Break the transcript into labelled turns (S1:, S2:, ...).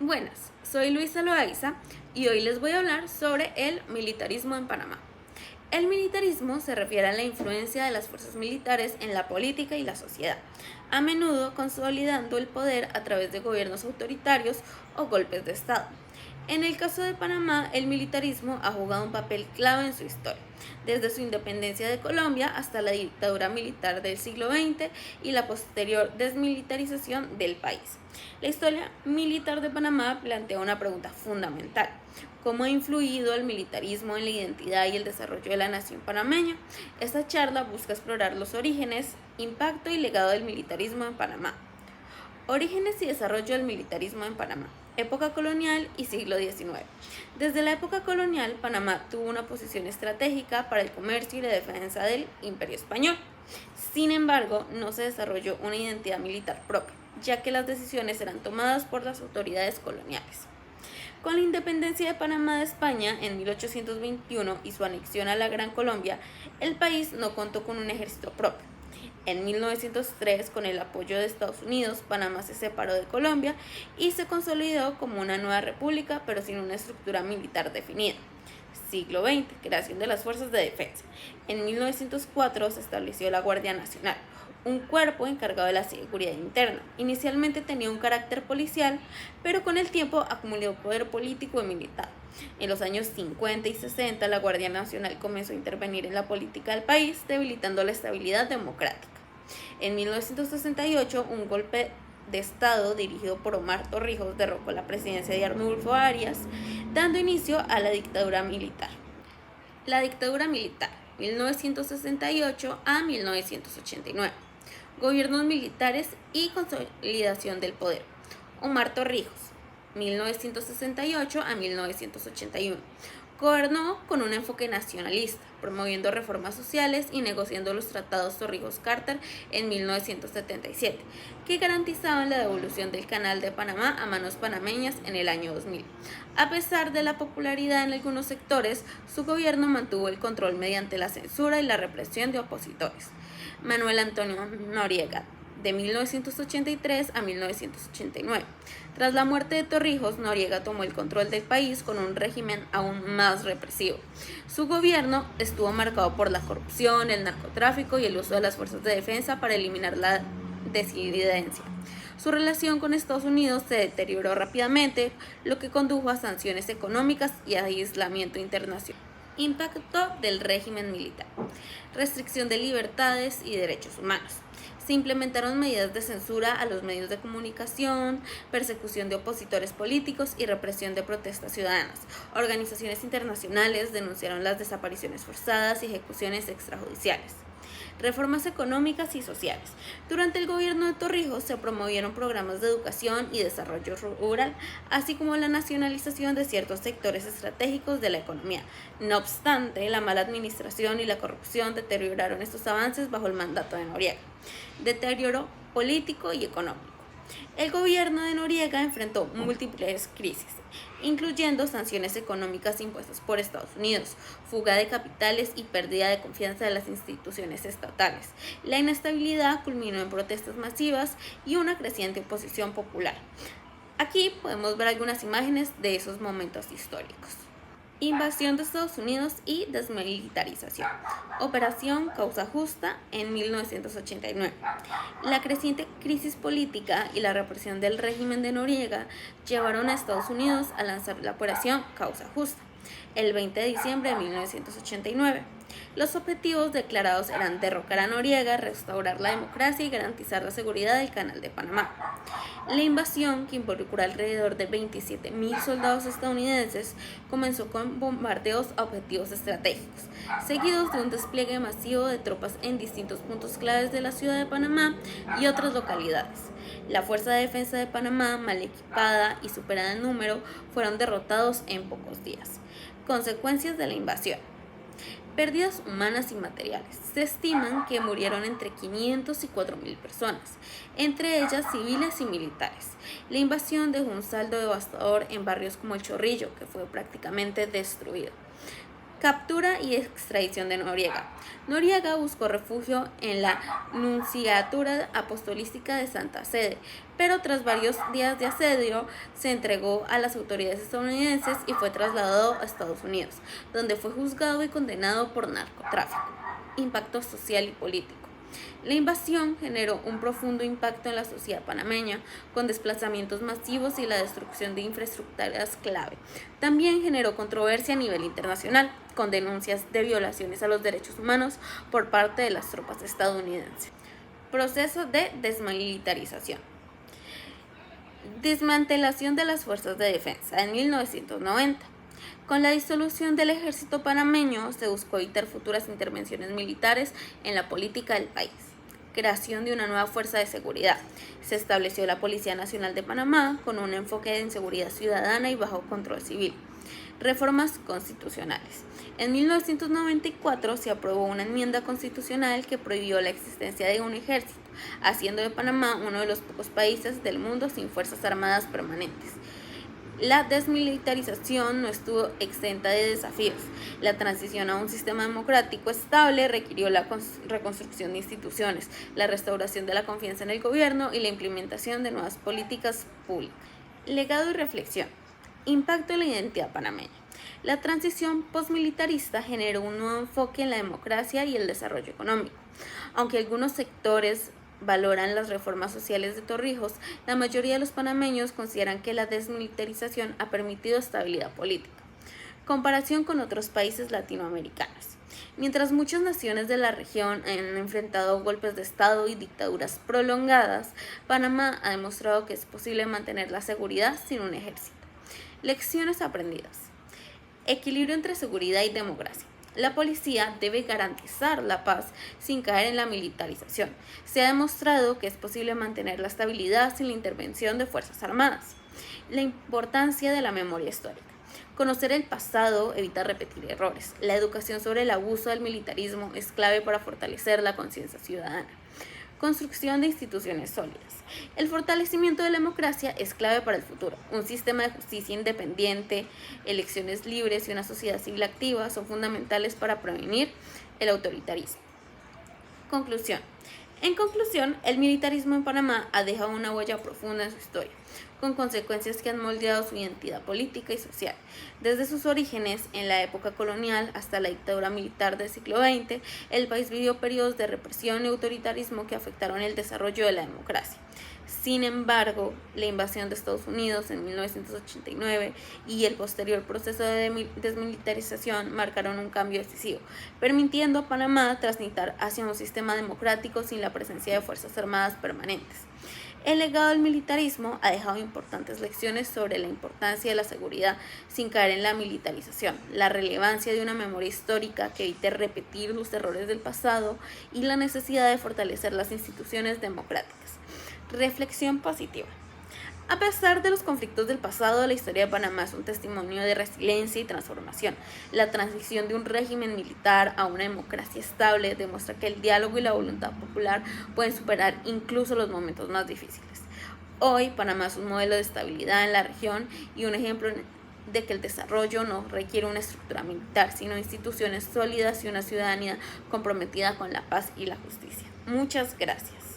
S1: Buenas, soy Luisa Loaiza y hoy les voy a hablar sobre el militarismo en Panamá. El militarismo se refiere a la influencia de las fuerzas militares en la política y la sociedad, a menudo consolidando el poder a través de gobiernos autoritarios o golpes de Estado. En el caso de Panamá, el militarismo ha jugado un papel clave en su historia, desde su independencia de Colombia hasta la dictadura militar del siglo XX y la posterior desmilitarización del país. La historia militar de Panamá plantea una pregunta fundamental: ¿cómo ha influido el militarismo en la identidad y el desarrollo de la nación panameña? Esta charla busca explorar los orígenes, impacto y legado del militarismo en Panamá. Orígenes y desarrollo del militarismo en Panamá. Época colonial y siglo XIX. Desde la época colonial, Panamá tuvo una posición estratégica para el comercio y la defensa del Imperio Español. Sin embargo, no se desarrolló una identidad militar propia, ya que las decisiones eran tomadas por las autoridades coloniales. Con la independencia de Panamá de España en 1821 y su anexión a la Gran Colombia, el país no contó con un ejército propio. En 1903, con el apoyo de Estados Unidos, Panamá se separó de Colombia y se consolidó como una nueva república, pero sin una estructura militar definida. Siglo XX, creación de las fuerzas de defensa. En 1904 se estableció la Guardia Nacional, un cuerpo encargado de la seguridad interna. Inicialmente tenía un carácter policial, pero con el tiempo acumuló poder político y militar. En los años 50 y 60, la Guardia Nacional comenzó a intervenir en la política del país, debilitando la estabilidad democrática. En 1968, un golpe de Estado dirigido por Omar Torrijos derrocó la presidencia de Arnulfo Arias, dando inicio a la dictadura militar. La dictadura militar, 1968 a 1989. Gobiernos militares y consolidación del poder. Omar Torrijos, 1968 a 1981. Gobernó con un enfoque nacionalista, promoviendo reformas sociales y negociando los tratados Torrijos-Carter en 1977, que garantizaban la devolución del Canal de Panamá a manos panameñas en el año 2000. A pesar de la popularidad en algunos sectores, su gobierno mantuvo el control mediante la censura y la represión de opositores. Manuel Antonio Noriega, de 1983 a 1989. Tras la muerte de Torrijos, Noriega tomó el control del país con un régimen aún más represivo. Su gobierno estuvo marcado por la corrupción, el narcotráfico y el uso de las fuerzas de defensa para eliminar la disidencia. Su relación con Estados Unidos se deterioró rápidamente, lo que condujo a sanciones económicas y a aislamiento internacional. Impacto del régimen militar. Restricción de libertades y derechos humanos. Se implementaron medidas de censura a los medios de comunicación, persecución de opositores políticos y represión de protestas ciudadanas. Organizaciones internacionales denunciaron las desapariciones forzadas y ejecuciones extrajudiciales. Reformas económicas y sociales. Durante el gobierno de Torrijos se promovieron programas de educación y desarrollo rural, así como la nacionalización de ciertos sectores estratégicos de la economía. No obstante, la mala administración y la corrupción deterioraron estos avances bajo el mandato de Noriega. Deterioro político y económico. El gobierno de Noriega enfrentó múltiples crisis, incluyendo sanciones económicas impuestas por Estados Unidos, fuga de capitales y pérdida de confianza de las instituciones estatales. La inestabilidad culminó en protestas masivas y una creciente oposición popular. Aquí podemos ver algunas imágenes de esos momentos históricos. Invasión de Estados Unidos y desmilitarización. Operación Causa Justa en 1989. La creciente crisis política y la represión del régimen de Noriega llevaron a Estados Unidos a lanzar la Operación Causa Justa el 20 de diciembre de 1989. Los objetivos declarados eran derrocar a Noriega, restaurar la democracia y garantizar la seguridad del Canal de Panamá. La invasión, que involucró alrededor de 27.000 soldados estadounidenses, comenzó con bombardeos a objetivos estratégicos, seguidos de un despliegue masivo de tropas en distintos puntos claves de la ciudad de Panamá y otras localidades. La Fuerza de Defensa de Panamá, mal equipada y superada en número, fueron derrotados en pocos días. Consecuencias de la invasión. Pérdidas humanas y materiales. Se estiman que murieron entre 500 y 4.000 personas, entre ellas civiles y militares. La invasión dejó un saldo devastador en barrios como El Chorrillo, que fue prácticamente destruido. Captura y extradición de Noriega. Noriega buscó refugio en la Nunciatura Apostolística de Santa Sede, pero tras varios días de asedio se entregó a las autoridades estadounidenses y fue trasladado a Estados Unidos, donde fue juzgado y condenado por narcotráfico. Impacto social y político. La invasión generó un profundo impacto en la sociedad panameña, con desplazamientos masivos y la destrucción de infraestructuras clave. También generó controversia a nivel internacional, con denuncias de violaciones a los derechos humanos por parte de las tropas estadounidenses. Proceso de desmilitarización. Desmantelación de las fuerzas de defensa en 1990. Con la disolución del ejército panameño se buscó evitar futuras intervenciones militares en la política del país. Creación de una nueva fuerza de seguridad. Se estableció la Policía Nacional de Panamá con un enfoque en seguridad ciudadana y bajo control civil. Reformas constitucionales. En 1994 se aprobó una enmienda constitucional que prohibió la existencia de un ejército, haciendo de Panamá uno de los pocos países del mundo sin fuerzas armadas permanentes. La desmilitarización no estuvo exenta de desafíos. La transición a un sistema democrático estable requirió la reconstrucción de instituciones, la restauración de la confianza en el gobierno y la implementación de nuevas políticas públicas. Legado y reflexión. Impacto en la identidad panameña. La transición postmilitarista generó un nuevo enfoque en la democracia y el desarrollo económico. Aunque algunos sectores valoran las reformas sociales de Torrijos, la mayoría de los panameños consideran que la desmilitarización ha permitido estabilidad política. Comparación con otros países latinoamericanos. Mientras muchas naciones de la región han enfrentado golpes de Estado y dictaduras prolongadas, Panamá ha demostrado que es posible mantener la seguridad sin un ejército. Lecciones aprendidas. Equilibrio entre seguridad y democracia. La policía debe garantizar la paz sin caer en la militarización. Se ha demostrado que es posible mantener la estabilidad sin la intervención de fuerzas armadas. La importancia de la memoria histórica. Conocer el pasado evita repetir errores. La educación sobre el abuso del militarismo es clave para fortalecer la conciencia ciudadana. Construcción de instituciones sólidas. El fortalecimiento de la democracia es clave para el futuro. Un sistema de justicia independiente, elecciones libres y una sociedad civil activa son fundamentales para prevenir el autoritarismo. Conclusión. En conclusión, el militarismo en Panamá ha dejado una huella profunda en su historia, con consecuencias que han moldeado su identidad política y social. Desde sus orígenes, en la época colonial, hasta la dictadura militar del siglo XX, el país vivió periodos de represión y autoritarismo que afectaron el desarrollo de la democracia. Sin embargo, la invasión de Estados Unidos en 1989 y el posterior proceso de desmilitarización marcaron un cambio decisivo, permitiendo a Panamá transitar hacia un sistema democrático sin la presencia de fuerzas armadas permanentes. El legado del militarismo ha dejado importantes lecciones sobre la importancia de la seguridad sin caer en la militarización, la relevancia de una memoria histórica que evite repetir los errores del pasado y la necesidad de fortalecer las instituciones democráticas. Reflexión positiva. A pesar de los conflictos del pasado, la historia de Panamá es un testimonio de resiliencia y transformación. La transición de un régimen militar a una democracia estable demuestra que el diálogo y la voluntad popular pueden superar incluso los momentos más difíciles. Hoy, Panamá es un modelo de estabilidad en la región y un ejemplo de que el desarrollo no requiere una estructura militar, sino instituciones sólidas y una ciudadanía comprometida con la paz y la justicia. Muchas gracias.